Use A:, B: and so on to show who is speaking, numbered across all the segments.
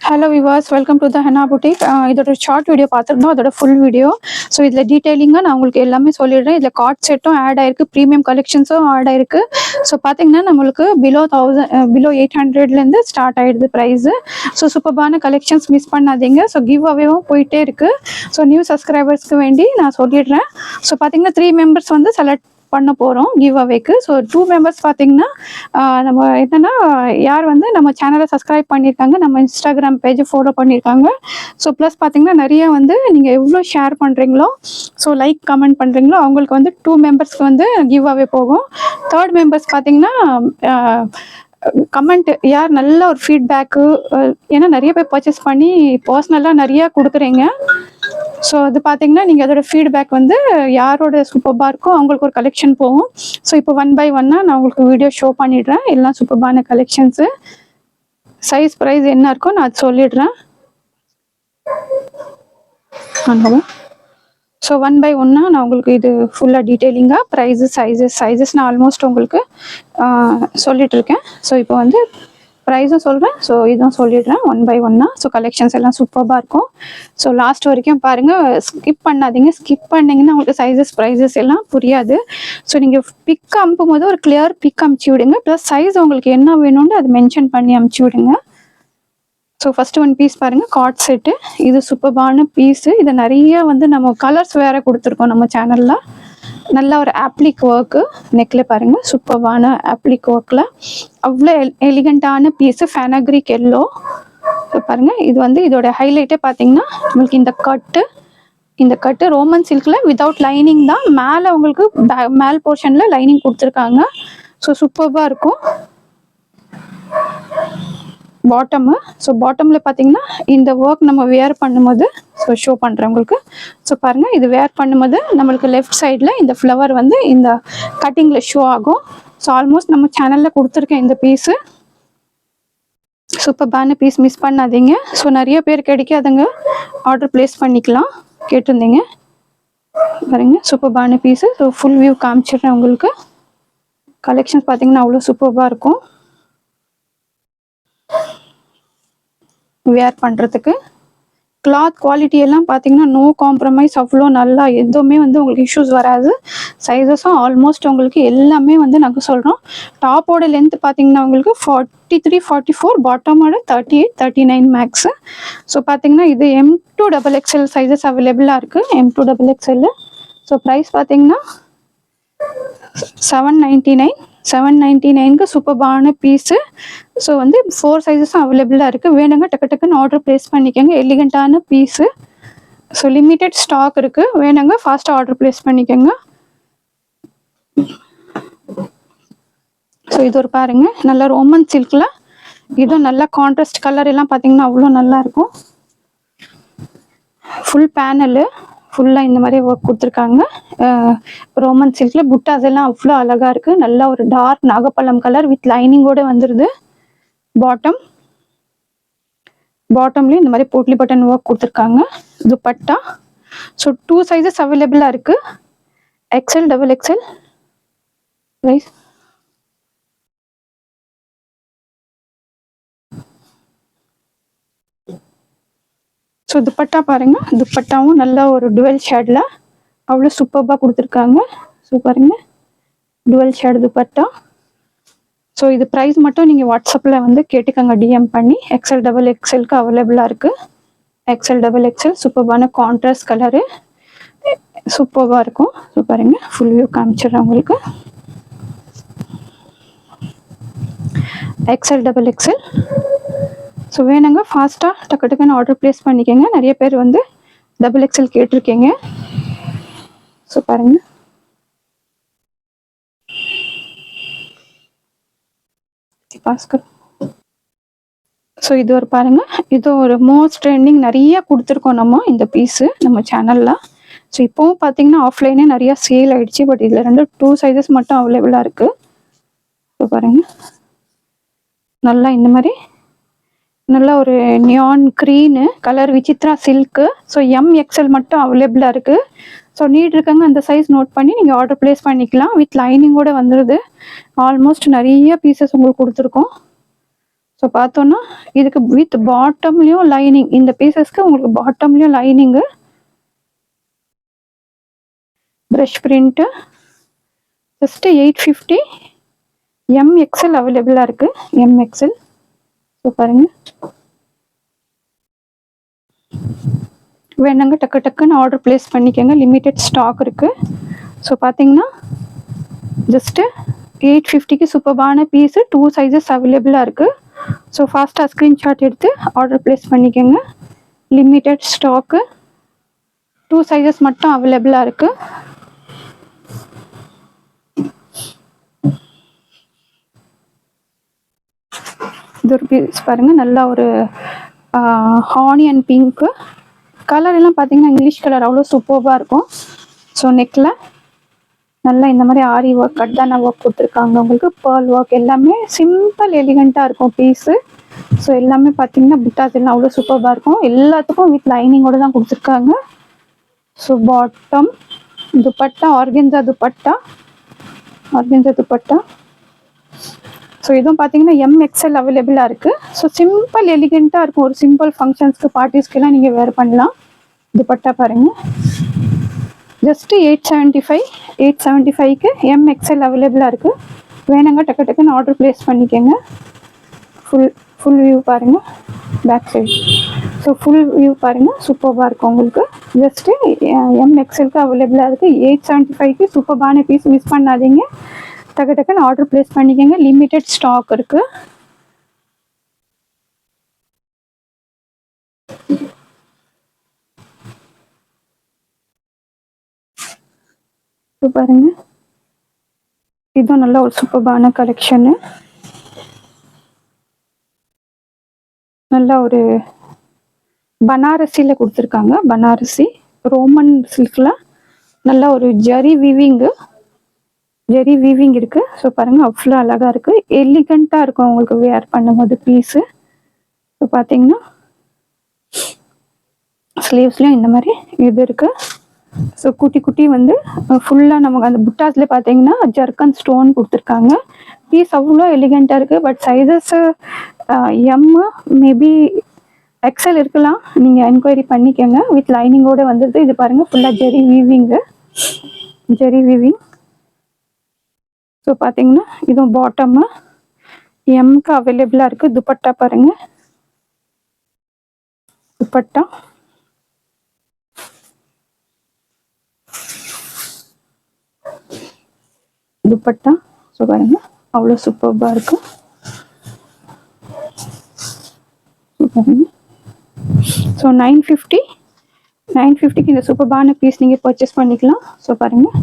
A: Hello Vilas, welcome to the henna boutique. இதோட short video பார்த்துருந்தோம், அதோட ஃபுல் வீடியோ. ஸோ இதில் டீட்டெயிலிங்காக நான் உங்களுக்கு எல்லாமே சொல்லிடுறேன். இதில் கார்ட் செட்டும் ஆட் ஆயிருக்கு, ப்ரீமியம் கலெக்ஷன்ஸும் ஆட் ஆயிருக்கு. ஸோ பார்த்தீங்கன்னா நம்மளுக்கு பிலோ 800லேருந்து ஸ்டார்ட் ஆகிடுது ப்ரைஸு. ஸோ சூப்பர்பான கலெக்ஷன்ஸ் மிஸ் பண்ணாதீங்க. ஸோ கிவ் அவேவும் போயிட்டே இருக்குது. ஸோ நியூ சப்ஸ்கிரைபர்ஸ்க்கு வேண்டி நான் சொல்லிடுறேன். ஸோ பார்த்தீங்கன்னா 3 மெம்பர்ஸ் வந்து செலக்ட் பண்ண போகிறோம் கிவ் அவேக்கு. ஸோ 2 மெம்பர்ஸ் பார்த்தீங்கன்னா நம்ம என்னென்னா யார் வந்து நம்ம சேனலை சப்ஸ்கிரைப் பண்ணியிருக்காங்க, நம்ம இன்ஸ்டாகிராம் பேஜை ஃபாலோ பண்ணியிருக்காங்க. ஸோ ப்ளஸ் பார்த்தீங்கன்னா நிறைய வந்து நீங்கள் எவ்வளோ ஷேர் பண்ணுறீங்களோ, ஸோ லைக் கமெண்ட் பண்ணுறீங்களோ அவங்களுக்கு வந்து 2 மெம்பர்ஸ்க்கு வந்து கிவ் அவே போகும். 3rd மெம்பர்ஸ் பார்த்தீங்கன்னா கமெண்ட் யார் நல்ல ஒரு ஃபீட்பேக்கு, ஏன்னா நிறைய பேர் பர்ச்சேஸ் பண்ணி பர்சனலாக நிறையா கொடுக்குறீங்க. ஸோ அது பார்த்தீங்கன்னா நீங்கள் அதோட ஃபீட்பேக் வந்து யாரோட சூப்பர்பாக இருக்கோ அவங்களுக்கு ஒரு கலெக்ஷன் போகும். ஸோ இப்போ 1 by 1 நான் உங்களுக்கு வீடியோ ஷோ பண்ணிடுறேன். எல்லாம் சூப்பர்பான கலெக்ஷன்ஸு. சைஸ் ப்ரைஸ் என்ன இருக்கோ நான் அது சொல்லிடுறேன். ஸோ 1 by 1 நான் உங்களுக்கு இது ஃபுல்லாக டீட்டெயிலிங்காக ப்ரைஸு சைஸஸ் நான் ஆல்மோஸ்ட் உங்களுக்கு சொல்லிட்டு இருக்கேன். ஸோ இப்போ வந்து ப்ரைஸும் சொல்கிறேன், ஸோ இதுவும் சொல்லிடுறேன் 1 by 1. ஸோ கலெக்ஷன்ஸ் எல்லாம் சூப்பராக இருக்கும். ஸோ லாஸ்ட் வரைக்கும் பாருங்கள், ஸ்கிப் பண்ணாதீங்க. ஸ்கிப் பண்ணிங்கன்னா உங்களுக்கு சைஸஸ் ப்ரைஸஸ் எல்லாம் புரியாது. ஸோ நீங்கள் பிக் அனுப்பும் போது ஒரு கிளியர் பிக் அமுச்சு விடுங்க. ப்ளஸ் சைஸ் உங்களுக்கு என்ன வேணும்னு அது மென்ஷன் பண்ணி அமுச்சு விடுங்க. ஸோ ஃபஸ்ட்டு 1 பீஸ் பாருங்கள், கார்ட் செட்டு. இது சூப்பர்பான பீஸு. இது நிறைய வந்து நம்ம கலர்ஸ் வேறு கொடுத்துருக்கோம் நம்ம சேனலில். நல்ல ஒரு ஆப்ளிக் ஒர்க்கு நெக்கில் பாருங்கள், சூப்பர்பான ஆப்ளிக் ஒர்க்கில் அவ்வளோ எலிகண்ட்டான பீஸு. ஃபெனக்ரிக் எல்லோ. ஸோ பாருங்கள், இது வந்து இதோட ஹைலைட்டே பார்த்தீங்கன்னா உங்களுக்கு இந்த கட்டு ரோமன் சில்கில் வித்தவுட் லைனிங் தான். மேலே உங்களுக்கு மேல் போர்ஷனில் லைனிங் கொடுத்துருக்காங்க. ஸோ சூப்பர்பாக இருக்கும். பாட்டமு. ஸோ பாட்டமில் பார்த்தீங்கன்னா இந்த ஒர்க் நம்ம வேர் பண்ணும்போது ஸோ ஷோ பண்ணுறேன் உங்களுக்கு. ஸோ பாருங்கள், இது வேர் பண்ணும்போது நம்மளுக்கு லெஃப்ட் சைடில் இந்த ஃப்ளவர் வந்து இந்த கட்டிங்கில் ஷோ ஆகும். ஸோ ஆல்மோஸ்ட் நம்ம சேனலில் கொடுத்துருக்கேன் இந்த பீஸு. சூப்பர்பான பீஸ், மிஸ் பண்ணாதீங்க. ஸோ நிறைய பேர் கிடைக்காதுங்க, ஆர்டர் ப்ளேஸ் பண்ணிக்கலாம் கேட்டிருந்தீங்க. பாருங்க, சூப்பர்பான பீஸு. ஸோ ஃபுல் வியூ காமிச்சிடுறேன் உங்களுக்கு. கலெக்ஷன்ஸ் பார்த்தீங்கன்னா அவ்வளோ சூப்பராக இருக்கும் வேர் பண்ணுறதுக்கு. கிளாத் குவாலிட்டி எல்லாம் பார்த்தீங்கன்னா நோ காம்ப்ரமைஸ், அவ்வளோ நல்லா, எதுவுமே வந்து உங்களுக்கு இஷ்யூஸ் வராது. சைஸஸும் ஆல்மோஸ்ட் உங்களுக்கு எல்லாமே வந்து நாங்கள் சொல்கிறோம். டாப்போட லென்த் பார்த்தீங்கன்னா உங்களுக்கு 43, 44, பாட்டமோட 38, 39 மேக்ஸு. ஸோ பார்த்தீங்கன்னா இது M2 XXL சைஸஸ் அவைலபிளாக இருக்குது. M2 XXL. ஸோ ப்ரைஸ் பார்த்தீங்கன்னா 799க்கு சூப்பர்பான பீஸு. ஸோ வந்து 4 சைஸஸும் அவைலபிளாக இருக்குது. வேணுங்க டக்குன்னு ஆர்டர் ப்ளேஸ் பண்ணிக்கோங்க. எலிகண்ட்டான பீஸு. ஸோ லிமிட்டட் ஸ்டாக் இருக்குது, வேணுங்க ஃபாஸ்ட்டாக ஆர்டர் ப்ளேஸ் பண்ணிக்கோங்க. ஸோ இது ஒரு பாருங்கள், நல்ல ரோமன் சில்கில். இதுவும் நல்ல கான்ட்ராஸ்ட் கலர் எல்லாம் பார்த்தீங்கன்னா அவ்வளோ நல்லாயிருக்கும். ஃபுல் பேனலு ஃபுல்லாக இந்த மாதிரி ஒர்க் கொடுத்துருக்காங்க. ரோமன் சில்கில் புட்டாஸ் எல்லாம் அவ்வளோ அழகாக இருக்குது. நல்லா ஒரு டார்க் நாகப்பழம் கலர் வித் லைனிங்கோடு வந்துடுது. பாட்டம்லேயும் இந்த மாதிரி போட்லி பட்டன் ஒர்க் கொடுத்துருக்காங்க. துப்பட்டா. ஸோ 2 சைஸஸ் அவைலபிளாக இருக்குது, XL, XXL. Rice so dupatta பாருங்கள், துப்பட்டாவும் நல்ல ஒரு டுவெல் ஷேடில் அவ்வளோ சூப்பராக கொடுத்துருக்காங்க. ஸோ பாருங்கள், டுவெல் ஷேட் துப்பட்டா. ஸோ இது ப்ரைஸ் மட்டும் நீங்கள் வாட்ஸ்அப்பில் வந்து கேட்டுக்கோங்க, டிஎம் பண்ணி. XL, XXLக்கு அவைலபிளாக இருக்குது. XL, XXL சூப்பர்பான கான்ட்ராஸ்ட் கலரு, சூப்பராக இருக்கும். ஸோ பாருங்கள், ஃபுல் வியூ காமிச்சிடுறேன் உங்களுக்கு. XL, XXL. ஸோ வேணுங்க ஃபாஸ்ட்டாக டக்குன்னு ஆர்டர் ப்ளேஸ் பண்ணிக்கோங்க. நிறைய பேர் வந்து XXL கேட்டிருக்கீங்க. ஸோ பாருங்கள், பாஸ்கர். ஸோ இது ஒரு பாருங்கள், இது ஒரு மோஸ்ட் ட்ரெண்டிங், நிறைய கொடுத்துருக்கோம் நம்ம இந்த பீஸு நம்ம சேனலில். ஸோ இப்போவும் பார்த்தீங்கன்னா ஆஃப்லைனே நிறையா சேல் ஆகிடுச்சு. பட் இதில் 2 சைஸஸ் மட்டும் அவைலபிளாக இருக்குது. ஸோ பாருங்கள், நல்லா இந்த மாதிரி நல்லா ஒரு நியான் க்ரீனு கலர், விசித்ரா சில்க்கு. ஸோ MXL மட்டும் அவைலபிளாக இருக்குது. ஸோ நீட் இருக்காங்க, அந்த சைஸ் நோட் பண்ணி நீங்கள் ஆர்டர் ப்ளேஸ் பண்ணிக்கலாம். வித் லைனிங்கோடு வந்துடுது. ஆல்மோஸ்ட் நிறைய பீசஸ் உங்களுக்கு கொடுத்துருக்கோம். ஸோ பார்த்தோன்னா இதுக்கு வித் பாட்டம்லேயும் லைனிங், இந்த பீசஸ்க்கு உங்களுக்கு பாட்டம்லேயும் லைனிங்கு, ப்ரஷ் பிரிண்ட்டு, ஜஸ்ட்டு 850. எம்எக்ஸ்எல் அவைலபிளாக இருக்குது, எம்எக்ஸ்எல். ஸோ பாருங்கள், வேணுங்க டக்கு டக்குன்னு ஆர்டர் ப்ளேஸ் பண்ணிக்கோங்க, லிமிட்டெட் ஸ்டாக் இருக்குது. ஸோ பார்த்தீங்கன்னா ஜஸ்ட்டு 850க்கு சூப்பர்பான பீஸு, 2 சைஸஸ் அவைலபிளாக இருக்குது. ஸோ ஃபாஸ்ட்டாக ஸ்க்ரீன்ஷாட் எடுத்து ஆர்டர் ப்ளேஸ் பண்ணிக்கோங்க. லிமிட்டெட் ஸ்டாக்கு, 2 சைஸஸ் மட்டும் அவைலபிளாக இருக்குது. இது ஒரு பீஸ் பாருங்கள், நல்லா ஒரு ஆனியன் பிங்க்கு கலர் எல்லாம் பார்த்தீங்கன்னா இங்கிலீஷ் கலர் அவ்வளோ சூப்பராக இருக்கும். ஸோ நெக்கில் நல்லா இந்த மாதிரி ஆரி ஒர்க், கட்டான ஒர்க் கொடுத்துருக்காங்க உங்களுக்கு, பேர்ல் ஒர்க், எல்லாமே சிம்பிள் எலிகண்ட்டாக இருக்கும் பீஸு. ஸோ எல்லாமே பார்த்தீங்கன்னா புட்டாஸ் எல்லாம் அவ்வளோ சூப்பராக இருக்கும். எல்லாத்துக்கும் வித் லைனிங்கோடு தான் கொடுத்துருக்காங்க. So bottom, dupatta, organza dupatta, organza dupatta. So இதுவும் பார்த்தீங்கன்னா எம்எக்ஸ்எல் அவைலபிளாக இருக்குது. ஸோ சிம்பிள் எலிகெண்ட்டாக இருக்கும், ஒரு சிம்பிள் ஃபங்க்ஷன்ஸ்க்கு, பார்ட்டிஸ்க்கெல்லாம் நீங்கள் வேர் பண்ணலாம். துப்பட்டா பாருங்கள், ஜஸ்ட்டு 875. 875க்கு எம்எக்ஸ்எல் அவைலபிளாக இருக்குது. வேணுங்க டக்கு டக்குன்னு ஆர்டர் ப்ளேஸ் பண்ணிக்கோங்க. ஃபுல் வியூ பாருங்கள், back side. So full view பாருங்கள், சூப்பராக இருக்கும் உங்களுக்கு. ஜஸ்ட்டு எம்எக்ஸ்எல்க்கு அவைலபிளாக இருக்குது. 875க்கு சூப்பரான பீஸ், மிஸ் பண்ணாதீங்க. டக்கு டக்குன்னு ஆர்டர் ப்ளேஸ் பண்ணிக்கோங்க, லிமிட்டெட் ஸ்டாக் இருக்குது. பாருங்க, இதுவும் நல்ல ஒரு சூப்பரான கலெக்ஷனு. நல்ல ஒரு பனாரசியில் கொடுத்துருக்காங்க, பனாரசி ரோமன் சில்கில் நல்ல ஒரு ஜரி வீவிங்கு, ஜெரி வீவிங் இருக்குது. ஸோ பாருங்கள், அவ்வளோ அழகாக இருக்குது, எலிகண்ட்டாக இருக்கும் உங்களுக்கு வேர் பண்ணும்போது பீஸு. ஸோ பார்த்தீங்கன்னா ஸ்லீவ்ஸ்லேயும் இந்த மாதிரி இது இருக்குது. ஸோ குட்டி குட்டி வந்து ஃபுல்லாக நமக்கு அந்த புட்டாஸ்லேயே பார்த்தீங்கன்னா ஜர்க்கன் ஸ்டோன் கொடுத்துருக்காங்க. பீஸ் அவ்வளோ எலிகண்ட்டாக இருக்குது. But sizes M maybe XL இருக்கலாம், நீங்கள் என்கொயரி பண்ணிக்கோங்க. வித் லைனிங்கோடு வந்துடுது. இது பாருங்கள், ஃபுல்லாக ஜெரி வீவிங்கு, ஜெரி வீவிங். ஸோ பார்த்தீங்கன்னா இதுவும் பாட்டம்மு எம்க்கு அவைலபிளாக இருக்குது. துப்பட்டா பாருங்கள், துப்பட்டா துப்பட்டா. ஸோ பாருங்கள், அவ்வளோ சூப்பராக இருக்கும். ஸோ 950க்கு இந்த சூப்பரான பீஸ் நீங்கள் பர்ச்சேஸ் பண்ணிக்கலாம். ஸோ பாருங்கள்,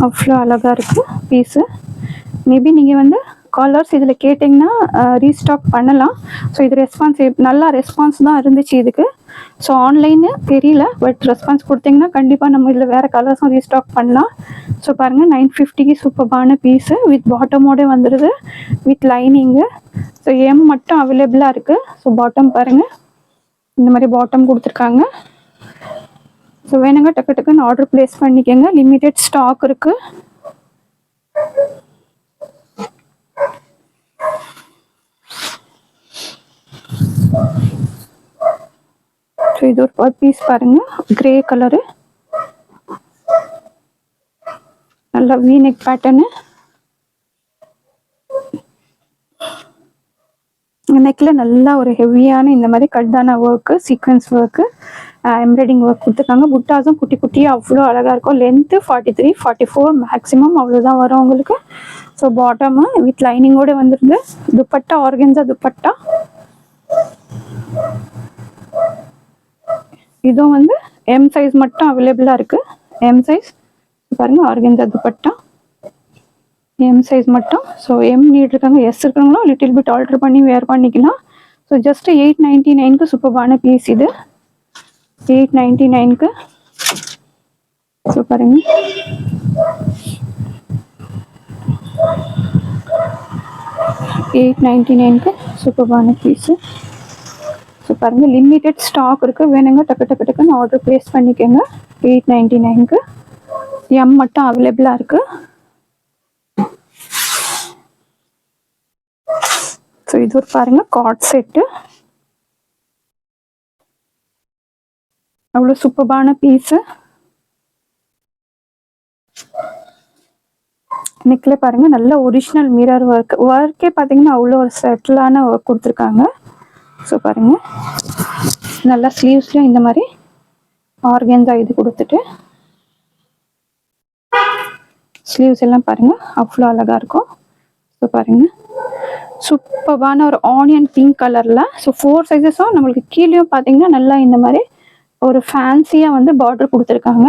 A: அவ்வளோ அழகாக இருக்குது பீஸு. மேபி நீங்கள் வந்து காலர்ஸ் இதில் கேட்டிங்கன்னா ரீஸ்டாக் பண்ணலாம். ஸோ இது நல்லா ரெஸ்பான்ஸ் தான் இருந்துச்சு இதுக்கு. ஸோ ஆன்லைனு தெரியல, பட் ரெஸ்பான்ஸ் கொடுத்தீங்கன்னா கண்டிப்பாக நம்ம இதில் வேறு கலர்ஸும் ரீஸ்டாக் பண்ணலாம். ஸோ பாருங்கள், 950க்கு சூப்பரான பீஸு, வித் பாட்டமோடே வந்துடுது, வித் லைனிங்கு. ஸோ எம் மட்டும் அவைலபிளாக இருக்குது. ஸோ பாட்டம் பாருங்கள், இந்த மாதிரி பாட்டம் கொடுத்துருக்காங்க. ஸோ வேணுங்க டக்கு டக்குன்னு ஆர்டர் ப்ளேஸ் பண்ணிக்கோங்க, லிமிட்டெட் ஸ்டாக் இருக்குது. ஸோ இது ஒரு பீஸ் பாருங்கள், கிரே கலரு, நல்லா வீநெக் பேட்டர்னு. நெக்கில் நல்லா ஒரு ஹெவியான இந்த மாதிரி கட்டான work, sequence work, embroidery work கொடுத்துருக்காங்க. புட்டாஸும் குட்டி குட்டியாக அவ்வளோ அழகாக இருக்கும். லென்த்து 43, 44 மேக்ஸிமம் அவ்வளோதான் வரும் உங்களுக்கு. ஸோ பாட்டமு வித் லைனிங்கோடு வந்துடுது. துப்பட்டா ஆர்கென்சா துப்பட்டா. இதுவும் வந்து எம் சைஸ் மட்டும் அவைலபிளாக இருக்குது. எம் சைஸ் பாருங்கள், ஆர்கென்சா துப்பட்டா எம் சைஸ் மட்டும். ஸோ எம் நீட் இருக்காங்க, எஸ் இருக்கிறவங்களும் லிட்டில் பிட் ஆல்ட்ரு பண்ணி வேர் பண்ணிக்கலாம். ஸோ ஜஸ்ட்டு 899க்கு சூப்பரான பீஸ் இது, 899க்கு. ஸோ பாருங்கள், $899க்கு சூப்பரான பீஸு. ஸோ பாருங்கள், லிமிட்டெட் ஸ்டாக் இருக்குது. வேணுங்க டக்கு டக்கு டக்குன்னு ஆர்டர் ப்ளேஸ் பண்ணிக்கோங்க. 899க்கு எம் மட்டும் அவைலபிளாக இருக்குது. ஸோ இது ஒரு பாருங்கள் கார்ட் செட்டு, அவ்வளோ சூப்பரான பீஸு. நெக்கில் பாருங்கள் நல்ல ஒரிஜினல் மிரர் ஒர்க்கே பார்த்தீங்கன்னா அவ்வளோ ஒரு செட்டிலான ஒர்க் கொடுத்துருக்காங்க. ஸோ பாருங்கள் நல்லா ஸ்லீவ்ஸ்லையும் இந்த மாதிரி ஆர்கன்ஸா இது கொடுத்துட்டு ஸ்லீவ்ஸ் எல்லாம் பாருங்கள் அவ்வளோ அழகாக இருக்கும். ஸோ பாருங்கள் சூப்பரான ஒரு ஆனியன் பிங்க் கலரில். ஸோ 4 சைஸஸும் நம்மளுக்கு கீழேயும் பார்த்தீங்கன்னா நல்லா இந்த மாதிரி ஒரு ஃபேன்சியாக வந்து பார்டர் கொடுத்துருக்காங்க.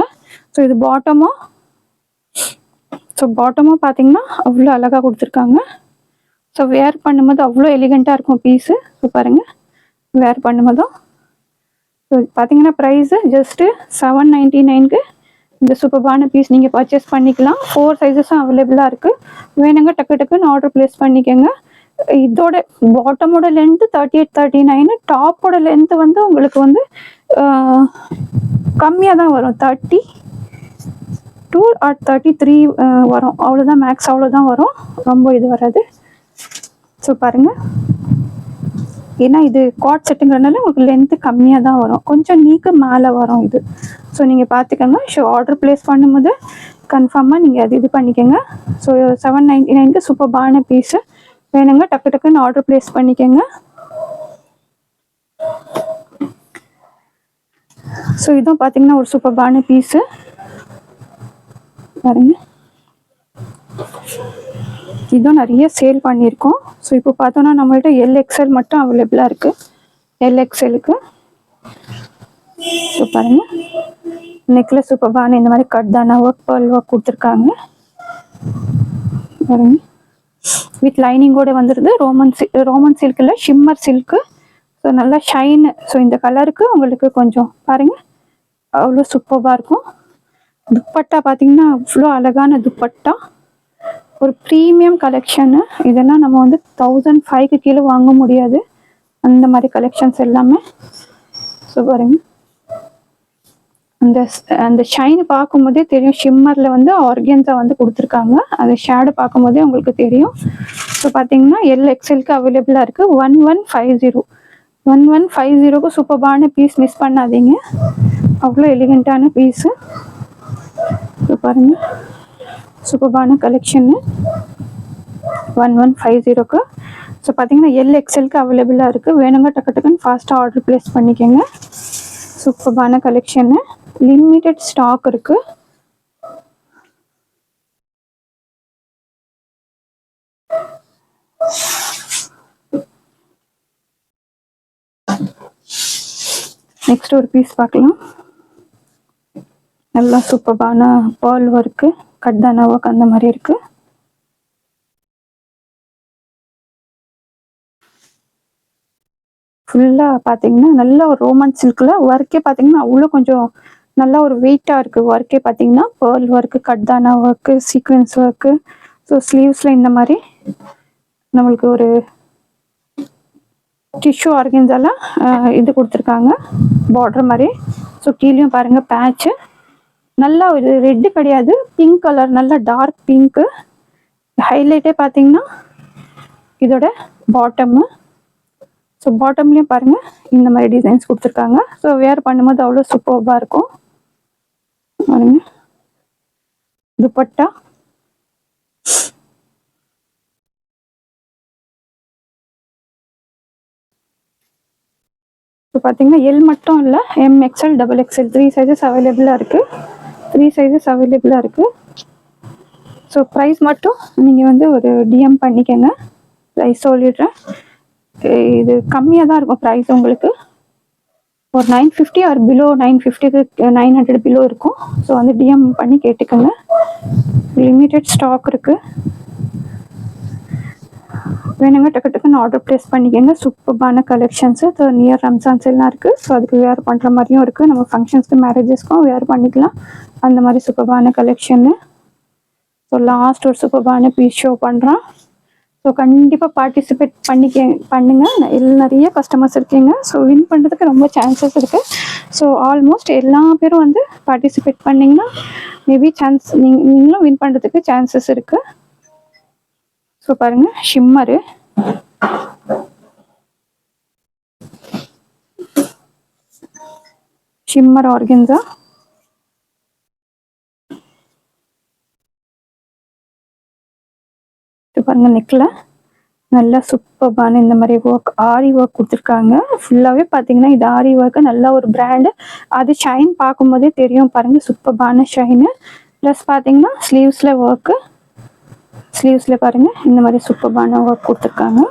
A: ஸோ இது பாட்டமும் பார்த்தீங்கன்னா அவ்வளோ அழகாக கொடுத்துருக்காங்க. ஸோ வேர் பண்ணும்போது அவ்வளோ எலிகண்ட்டாக இருக்கும் பீஸு. ஸோ பாருங்கள் வேர் பண்ணும்போதும். ஸோ பார்த்தீங்கன்னா ப்ரைஸு ஜஸ்ட்டு 799க்கு இந்த சூப்பரான பீஸ் நீங்கள் பர்ச்சேஸ் பண்ணிக்கலாம். 4 சைஸஸும் அவைலபிளாக இருக்குது. வேணுங்க டக்கு டக்குன்னு ஆர்டர் ப்ளேஸ் பண்ணிக்கோங்க. இதோட பாட்டமோட லென்த்து 38-39, டாப்போட லென்த்து வந்து உங்களுக்கு வந்து கம்மியாக தான் வரும், 32 or 33 வரும், அவ்வளோதான் மேக்ஸ், அவ்வளோதான் வரும், ரொம்ப இது வராது. ஸோ பாருங்கள் ஏன்னா இது காட் செட்டுங்கிறதுனால உங்களுக்கு லென்த்து கம்மியாக தான் வரும், கொஞ்சம் நீக்கு மேலே வரும் இது. ஸோ நீங்கள் பார்த்துக்கோங்க. ஸோ ஆர்டர் ப்ளேஸ் பண்ணும்போது கன்ஃபார்மாக நீங்கள் அது இது பண்ணிக்கோங்க. ஸோ 799க்கு சூப்பரான பீஸு. வேணுங்க டக்கு டக்குன்னு ஆர்டர் ப்ளேஸ் பண்ணிக்கோங்க. ஸோ இதுவும் பார்த்தீங்கன்னா ஒரு சூப்பரான பீஸு பாருங்க. இதுவும் நிறைய சேல் பண்ணியிருக்கோம். ஸோ இப்போ பார்த்தோன்னா நம்மள்ட்ட LXL மட்டும் அவைலபிளாக இருக்குது. LXLக்கு ஸோ பாருங்கள் நெக்லஸ் சூப்பரான இந்த மாதிரி கட்தானா ஒர்க், பேர்ல் ஒர்க் கொடுத்துருக்காங்க பாருங்க. வித் லைனிங்கோட வந்துடுது. ரோமன் சில்கில் ஷிம்மர் சில்க்கு. ஸோ நல்லா ஷைனு. ஸோ இந்த கலருக்கு உங்களுக்கு கொஞ்சம் பாருங்கள் அவ்வளோ சூப்பராக இருக்கும். துப்பட்டா பார்த்தீங்கன்னா அவ்வளோ அழகான துப்பட்டா, ஒரு ப்ரீமியம் கலெக்ஷனு. இதெல்லாம் நம்ம வந்து 1005க்கு கீழே வாங்க முடியாது, அந்த மாதிரி கலெக்ஷன்ஸ் எல்லாமே. ஸோ பாருங்க அந்த ஷைனு பார்க்கும்போதே தெரியும். ஷிம்மரில் வந்து ஆர்கன்ஸா வந்து கொடுத்துருக்காங்க, அந்த ஷேடு பார்க்கும்போதே உங்களுக்கு தெரியும். ஸோ பார்த்தீங்கன்னா LXLக்கு அவைலபிளாக இருக்குது. 1150க்கு சூப்பரான பீஸ், மிஸ் பண்ணாதீங்க, அவ்வளோ எலிகண்ட்டான பீஸு. ஸோ பாருங்கள் சூப்பரான கலெக்ஷன்னு 1150க்கு. ஸோ பார்த்தீங்கன்னா LXLக்கு அவைலபிளாக இருக்குது. வேணுங்க டக்கு டக்குன்னு ஃபாஸ்ட்டாக ஆர்டர் ப்ளேஸ் பண்ணிக்கோங்க. சூப்பரான கலெக்ஷன்னு, லிமிட்டட் ஸ்டாக் இருக்குது. நெக்ஸ்ட் ஒரு பீஸ் பார்க்கலாம். நல்லா சூப்பரான பேர்ல் ஒர்க்கு, கட்தானா ஒர்க் அந்த மாதிரி இருக்குது. ஃபுல்லாக பார்த்தீங்கன்னா நல்ல ஒரு ரோமன் சில்கில் ஒர்க்கே பார்த்தீங்கன்னா அவ்வளோ கொஞ்சம் நல்லா ஒரு வெயிட்டாக இருக்குது. ஒர்க்கே பார்த்தீங்கன்னா பேர்ல் ஒர்க்கு, கட்தானா ஒர்க்கு, சீக்வன்ஸ் ஒர்க்கு. ஸோ ஸ்லீவ்ஸில் இந்த மாதிரி நம்மளுக்கு ஒரு டிஷ்யூ ஆர்கன்ஸெல்லாம் இது கொடுத்துருக்காங்க பார்டர் மாதிரி. ஸோ கீழேயும் பாருங்கள் பேட்ச்சு, நல்லா ஒரு ரெட்டு கிடையாது, பிங்க் கலர், நல்லா டார்க் பிங்க்கு. ஹைலைட்டே பார்த்தீங்கன்னா இதோட பாட்டமு. ஸோ பாட்டம்லேயும் பாருங்கள் இந்த மாதிரி டிசைன்ஸ் கொடுத்துருக்காங்க. ஸோ வேர் பண்ணும்போது அவ்வளோ சூப்பராக இருக்கும் பாருங்க. துப்பட்டா இப்போ பார்த்தீங்கன்னா எல் மட்டும் இல்லை, MXL, XXL 3 சைஸஸ் அவைலபிளாக இருக்குது. ஸோ ப்ரைஸ் மட்டும் நீங்கள் வந்து ஒரு DM பண்ணிக்கோங்க, ப்ரைஸ் சொல்லிடுறேன். இது கம்மியாக தான் இருக்கும் ப்ரைஸ், உங்களுக்கு ஒரு 950 ஆர் பிலோ 950க்கு 900 பிலோ இருக்கும். ஸோ வந்து DM பண்ணி கேட்டுக்கோங்க. லிமிட்டட் ஸ்டாக் இருக்குது. வேணுங்க டக்கு டக்குன்னு ஆர்டர் ப்ளேஸ் பண்ணிக்கோங்க. சூப்பரான கலெக்ஷன்ஸு. ஸோ நியர் ரம்ஜான்ஸ் எல்லாம் இருக்குது. ஸோ அதுக்கு வேர் பண்ணுற மாதிரியும் இருக்குது. நம்ம ஃபங்க்ஷன்ஸ்க்கு, மேரேஜஸ்க்கும் வேர் பண்ணிக்கலாம், அந்த மாதிரி சூப்பரான கலெக்ஷன்னு. ஸோ லாஸ்ட் ஒரு சூப்பரான பீஸ் ஷோ பண்ணுறோம். ஸோ கண்டிப்பாக பார்ட்டிசிபேட் பண்ணுங்கள். நிறைய கஸ்டமர்ஸ் இருக்கீங்க. ஸோ வின் பண்ணுறதுக்கு ரொம்ப சான்சஸ் இருக்குது. ஸோ ஆல்மோஸ்ட் எல்லா பேரும் வந்து பார்ட்டிசிபேட் பண்ணிங்கன்னா மேபி நீங்களும் வின் பண்ணுறதுக்கு சான்சஸ் இருக்குது. ஸோ பாருங்கள் ஷிம்மரு ஷிம்மர் ஆர்கன்ஸா. பாருங்க நெக்கில் நல்லா சூப்பர்பான இந்த மாதிரி ஒர்க், ஆரி ஒர்க் கொடுத்துருக்காங்க. ஃபுல்லாகவே பார்த்தீங்கன்னா இது ஆரி ஒர்க்கு, நல்ல ஒரு பிராண்டு. அது ஷைன் பார்க்கும்போதே தெரியும் பாருங்கள், சூப்பர்பான ஷைனு. ப்ளஸ் பார்த்தீங்கன்னா ஸ்லீவ்ஸில் ஒர்க்கு, ஸ்லீவ்ஸில் பாருங்கள் இந்த மாதிரி சூப்பர்பான ஒர்க் கொடுத்துருக்காங்க.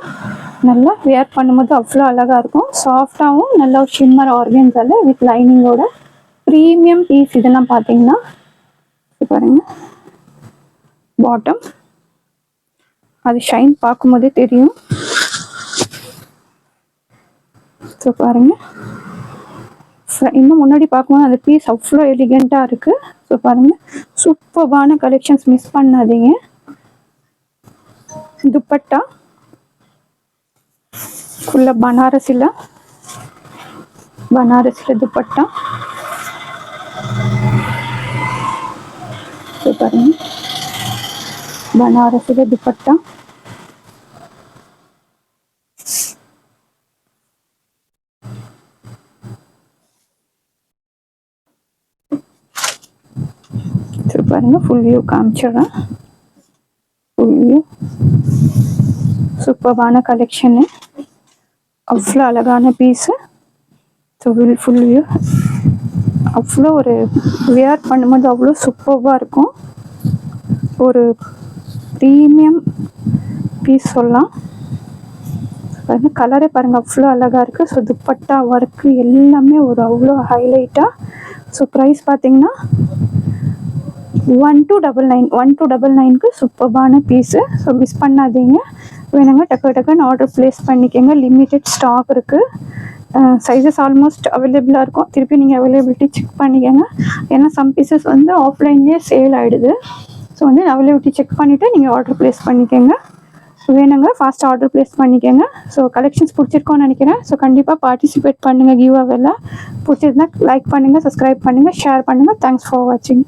A: நல்லா வேர் பண்ணும்போது அவ்வளோ அழகாக இருக்கும், சாஃப்டாகவும் நல்ல ஒரு ஷிம்மர் ஆர்கன்ஸால வித் லைனிங்கோட ப்ரீமியம் பீஸ். இதெல்லாம் பார்த்தீங்கன்னா பாருங்கள் பாட்டம், அது ஷைன் பார்க்கும்போதே தெரியும். ஸோ பாருங்கள் இன்னும் முன்னாடி பார்க்கும்போது அந்த பீஸ் அவ்வளோ எலிகெண்ட்டாக இருக்குது. ஸோ பாருங்கள் சூப்பர்பான கலெக்ஷன்ஸ், மிஸ் பண்ணாதீங்க. துப்பட்டா ஃபுல்லாக பனாரஸில் துப்பட்டா. ஸோ பாருங்கள் பனாரஸில் துப்பட்டா. பாருங்க ஃபுல் வியூ காமிச்சிடுறேன். ஃபுல் வியூ சூப்பர்பான கலெக்ஷனு, அவ்வளோ அழகான பீஸு. ஸோ ஃபுல் வியூ அவ்வளோ ஒரு வியர் பண்ணும்போது அவ்வளோ சூப்பர்பாக இருக்கும், ஒரு ப்ரீமியம் பீஸ் சொல்லலாம். பாருங்கள் கலரே பாருங்கள் அவ்வளோ அழகாக இருக்குது. ஸோ துப்பட்டா ஒர்க்கு எல்லாமே ஒரு அவ்வளோ ஹைலைட்டாக. ஸோ ப்ரைஸ் பார்த்தீங்கன்னா 1299 சூப்பர்பான பீஸு. ஸோ மிஸ் பண்ணாதீங்க, வேணுங்க டக்குன்னு ஆர்டர் ப்ளேஸ் பண்ணிக்கோங்க. லிமிட்டட் ஸ்டாக் இருக்குது, சைஸஸ் ஆல்மோஸ்ட் அவைலபிளாக இருக்கும். திருப்பி நீங்கள் அவைலபிலிட்டி செக் பண்ணிக்கோங்க, ஏன்னா சம் பீசஸ் வந்து ஆஃப்லைன்லேயே சேல் ஆகிடுது. ஸோ வந்து அவைலபிலிட்டி செக் பண்ணிவிட்டு நீங்கள் ஆர்டர் ப்ளேஸ் பண்ணிக்கோங்க. வேணுங்க ஃபாஸ்ட் ஆர்டர் ப்ளேஸ் பண்ணிக்கோங்க. ஸோ கலெக்ஷன்ஸ் பிடிச்சிருக்கோன்னு நினைக்கிறேன். ஸோ கண்டிப்பாக பார்ட்டிசிபேட் பண்ணுங்கள் கிவ் அவேல. பிடிச்சிருந்தா லைக் பண்ணுங்கள், சப்ஸ்கிரைப் பண்ணுங்கள், ஷேர் பண்ணுங்கள். தேங்க்ஸ் ஃபார் வாட்சிங்.